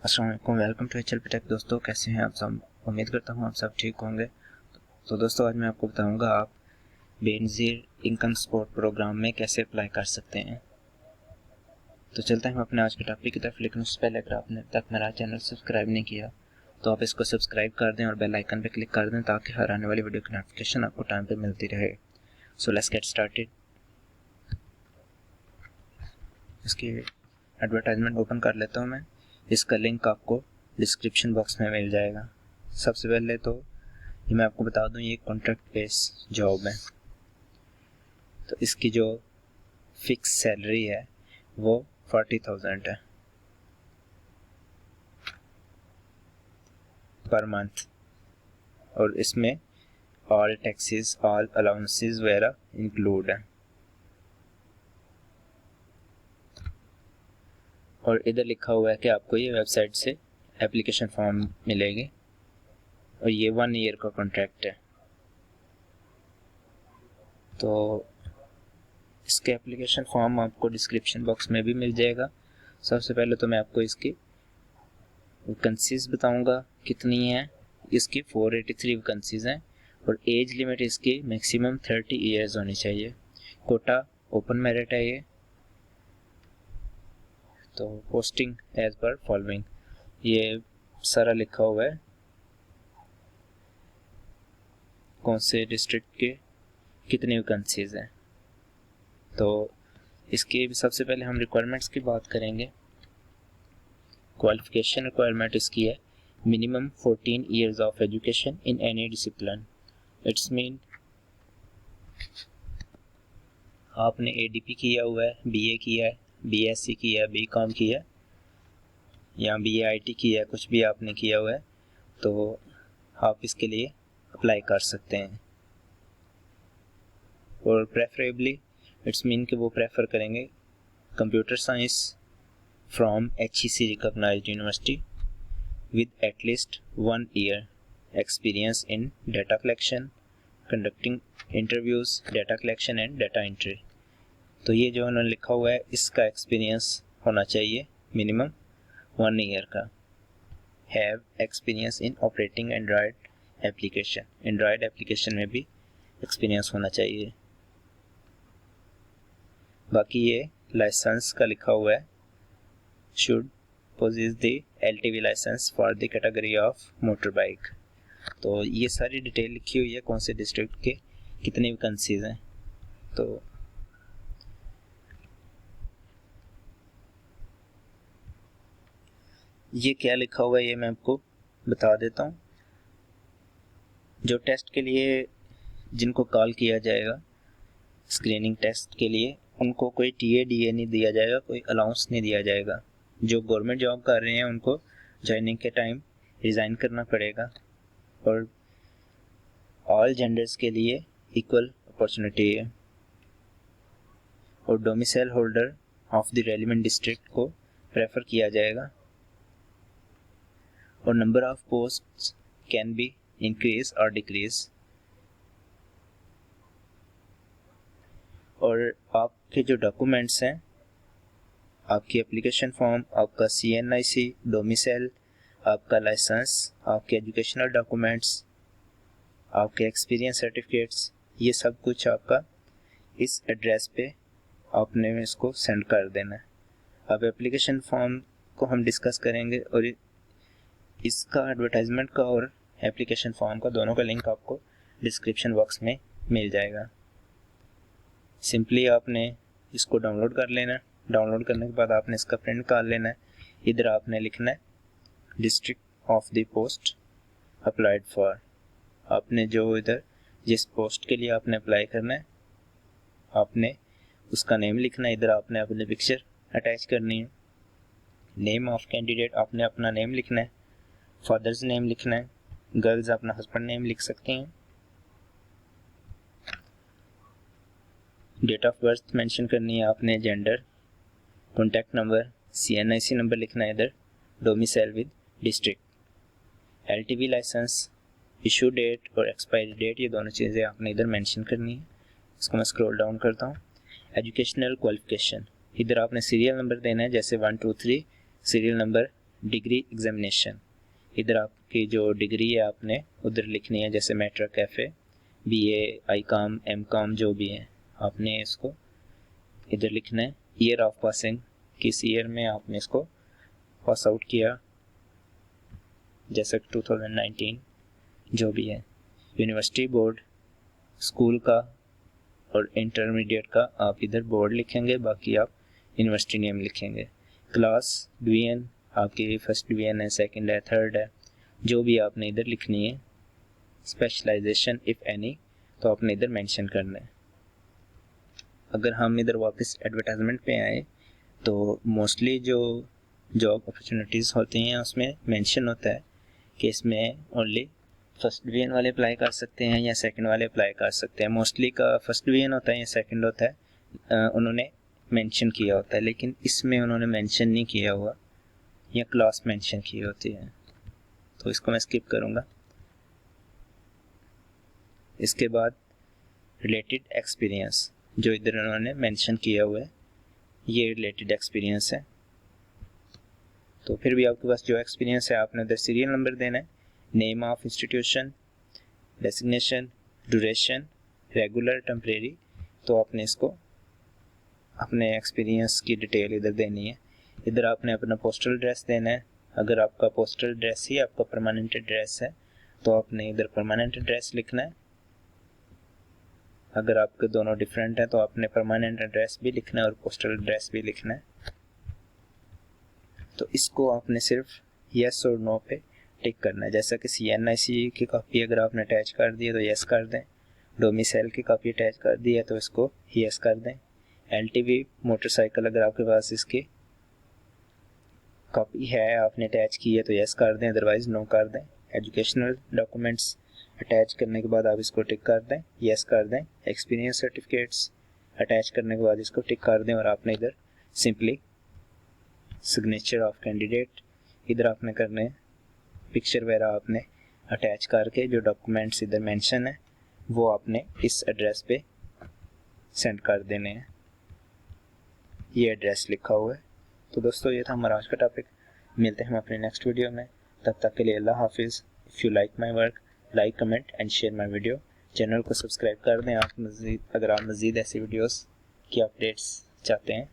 अस्सलाम वालेकुम, welcome to HLP take. दोस्तों कैसे हैं आप सब? उम्मीद करता हूं आप सब ठीक होंगे। तो दोस्तों आज मैं आपको बताऊंगा आप बेनज़ीर इनकम सपोर्ट प्रोग्राम में कैसे अप्लाई कर सकते हैं। तो चलते हैं हम अपने आज के टॉपिक की तरफ, लेकिन उससे पहले अगर आपने अब तक मेरा चैनल सब्सक्राइब नहीं किया तो आप इसको सब्सक्राइब कर दें और बेल आइकन पर क्लिक कर दें ताकि हर आने वाली वीडियो की नोटिफिकेशन आपको टाइम पर मिलती रहे। So let's get started. इसकी एडवर्टाइजमेंट ओपन कर लेता हूँ मैं। इसका लिंक आपको डिस्क्रिप्शन बॉक्स में मिल जाएगा। सबसे पहले तो ये मैं आपको बता दूं, ये कॉन्ट्रैक्ट बेस जॉब है। तो इसकी जो फिक्स सैलरी है वो 40,000 है पर मंथ, और इसमें ऑल टैक्सेस ऑल अलाउंसेस वगैरह इंक्लूड है। और इधर लिखा हुआ है कि आपको ये वेबसाइट से एप्लीकेशन फॉर्म मिलेगी और ये 1 ईयर का कॉन्ट्रैक्ट है। तो इसके एप्लीकेशन फॉर्म आपको डिस्क्रिप्शन बॉक्स में भी मिल जाएगा। सबसे पहले तो मैं आपको इसकी वैकेंसीज बताऊंगा कितनी है। इसकी 483 वैकेंसीज हैं और एज लिमिट इसकी मैक्सिमम 30 ईयर्स होनी चाहिए। कोटा ओपन मेरिट है ये। तो पोस्टिंग एज पर फॉलोइंग, ये सारा लिखा हुआ है कौन से डिस्ट्रिक्ट के कितनी वैकेंसीज हैं। तो इसकी सबसे पहले हम रिक्वायरमेंट्स की बात करेंगे। क्वालिफिकेशन रिक्वायरमेंट इसकी है minimum 14 years of education in any discipline. It's mean आपने ADP किया हुआ है, BA किया है, BSc किया है, BCom किया है या BAIT किया है, कुछ भी आपने किया हुआ है तो आप इसके लिए अप्लाई कर सकते हैं। और प्रेफरेबली इट्स मीन कि वो प्रेफर करेंगे computer science from HEC recognized university with at least 1 year experience in data collection, conducting interviews, data collection and data entry। तो ये जो उन्होंने लिखा हुआ है इसका एक्सपीरियंस होना चाहिए मिनिमम 1 ईयर का। Have experience in operating Android application, Android application में भी एक्सपीरियंस होना चाहिए। बाकी ये लाइसेंस का लिखा हुआ है should possess the LTV license for the category of motorbike। तो ये सारी डिटेल लिखी हुई है कौन से डिस्ट्रिक्ट के कितनी वैकेंसीज हैं। तो ये क्या लिखा हुआ है ये मैं आपको बता देता हूँ। जो टेस्ट के लिए जिनको कॉल किया जाएगा स्क्रीनिंग टेस्ट के लिए, उनको कोई TA/DA नहीं दिया जाएगा, कोई अलाउंस नहीं दिया जाएगा। जो गवर्नमेंट जॉब कर रहे हैं उनको ज्वाइनिंग के टाइम रिज़ाइन करना पड़ेगा। और ऑल जेंडर्स के लिए इक्वल अपॉर्चुनिटी है। और domicile holder of the relevant district को प्रेफर किया जाएगा। और number of posts can be increase और डिक्रीज। और आपके जो डॉक्यूमेंट्स हैं, आपकी एप्लीकेशन फॉर्म, आपका CNIC, डोमिसाइल, आपका लाइसेंस, आपके एजुकेशनल डॉक्यूमेंट्स, आपके एक्सपीरियंस सर्टिफिकेट्स, ये सब कुछ आपका इस एड्रेस पे आपने इसको सेंड कर देना है। अब एप्लीकेशन फॉर्म को हम डिस्कस करेंगे और इसका एडवर्टाइजमेंट का और एप्लीकेशन फॉर्म का दोनों का लिंक आपको डिस्क्रिप्शन बॉक्स में मिल जाएगा। सिंपली आपने इसको डाउनलोड कर लेना है। डाउनलोड करने के बाद आपने इसका प्रिंट निकाल लेना है। इधर आपने लिखना है district of the post applied for. आपने जो इधर जिस पोस्ट के लिए आपने अप्लाई करना है आपने उसका नेम लिखना है। इधर आपने अपनी पिक्चर अटैच करनी है। नेम ऑफ कैंडिडेट आपने अपना नेम लिखना है, फादर्स नेम लिखना है, गर्ल्स अपना हस्बैंड नेम लिख सकती हैं। डेट ऑफ बर्थ मेंशन करनी है आपने, gender, contact number, CNIC number लिखना है इधर, domicile with district, LTV license, issue date और एक्सपायरी डेट, ये दोनों चीज़ें आपने इधर मेंशन करनी है। इसको मैं स्क्रॉल डाउन करता हूँ। एजुकेशनल क्वालिफिकेशन, इधर आपने सीरियल नंबर देना है, जैसे 1 2 3 सीरियल नंबर डिग्री एग्जामिनेशन, इधर आपकी जो डिग्री है आपने उधर लिखनी है, जैसे मैट्रिक, कैफे, बीए, आईकॉम, एमकॉम जो भी है आपने इसको इधर लिखना है। ईयर ऑफ पासिंग, किस ईयर में आपने इसको पास आउट किया, जैसे 2019 जो भी है। यूनिवर्सिटी बोर्ड, स्कूल का और इंटरमीडिएट का आप इधर बोर्ड लिखेंगे, बाकी आप यूनिवर्सिटी नेम लिखेंगे। क्लास, डिवीजन, आपकी फर्स्ट डिवीजन है, सेकंड है, थर्ड है, जो भी आपने इधर लिखनी है। स्पेशलाइजेशन इफ़ एनी, तो आपने इधर मेंशन करना है। अगर हम इधर वापस एडवर्टाइजमेंट पे आए तो मोस्टली जो जॉब अपॉर्चुनिटीज़ होती हैं उसमें मेंशन होता है कि इसमें ओनली फर्स्ट डिवीजन वाले अप्लाई कर सकते हैं या सेकंड वाले अप्लाई कर सकते हैं। मोस्टली का फर्स्ट डिवीजन होता है या सेकंड होता है, उन्होंने मेंशन किया होता है, लेकिन इसमें उन्होंने मेंशन नहीं किया हुआ या क्लास मेंशन की होती है, तो इसको मैं स्किप करूँगा। इसके बाद रिलेटेड एक्सपीरियंस, जो इधर उन्होंने मेंशन किया हुआ है, ये रिलेटेड एक्सपीरियंस है। तो फिर भी आपके पास जो एक्सपीरियंस है आपने उधर सीरियल नंबर देना है, name of institution, designation, duration, regular, temporary, तो आपने इसको अपने एक्सपीरियंस की डिटेल इधर देनी है। इधर आपने अपना पोस्टल एड्रेस देना है। अगर आपका पोस्टल एड्रेस ही आपका परमानेंट एड्रेस है तो आपने इधर परमानेंट एड्रेस लिखना है। अगर आपके दोनों डिफरेंट हैं तो आपने परमानेंट एड्रेस भी लिखना है और पोस्टल एड्रेस भी लिखना है। तो इसको आपने सिर्फ यस और नो पे टिक करना है। जैसा कि CNIC की कॉपी अगर आपने अटैच कर दी है तो यस कर दें, डोमिसाइल की कॉपी अटैच कर दी है तो इसको यस कर दें। LTV मोटरसाइकिल अगर आपके पास इसकी कॉपी है, आपने अटैच की है तो यस कर दें, अदरवाइज नो कर दें। एजुकेशनल डॉक्यूमेंट्स अटैच करने के बाद आप इसको टिक कर दें, यस कर दें। एक्सपीरियंस सर्टिफिकेट्स अटैच करने के बाद इसको टिक कर दें और आपने इधर सिंपली सिग्नेचर ऑफ कैंडिडेट इधर आपने करने, पिक्चर वगैरह आपने अटैच करके जो डॉक्यूमेंट्स इधर मेंशन है वो आपने इस एड्रेस पे सेंड कर देने हैं। ये एड्रेस लिखा हुआ है। तो दोस्तों ये था हमारा आज का टॉपिक। मिलते हैं हम अपने नेक्स्ट वीडियो में, तब तक के लिए अल्लाह हाफिज़। If you like my work, like, comment and share my video. Channel को सब्सक्राइब कर दें आप अगर आप मज़ीद ऐसी वीडियोस की अपडेट्स चाहते हैं।